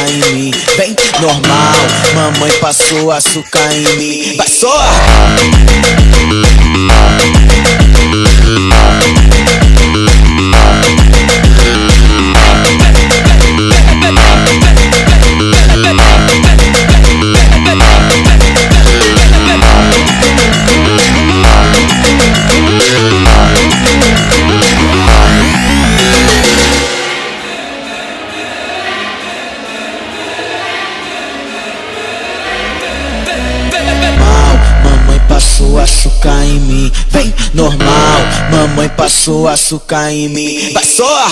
em mim. Vem, normal, mamãe passou açúcar em mim. Vai só! Passou açúcar em mim, vem normal, mamãe passou açúcar em mim. Vai só!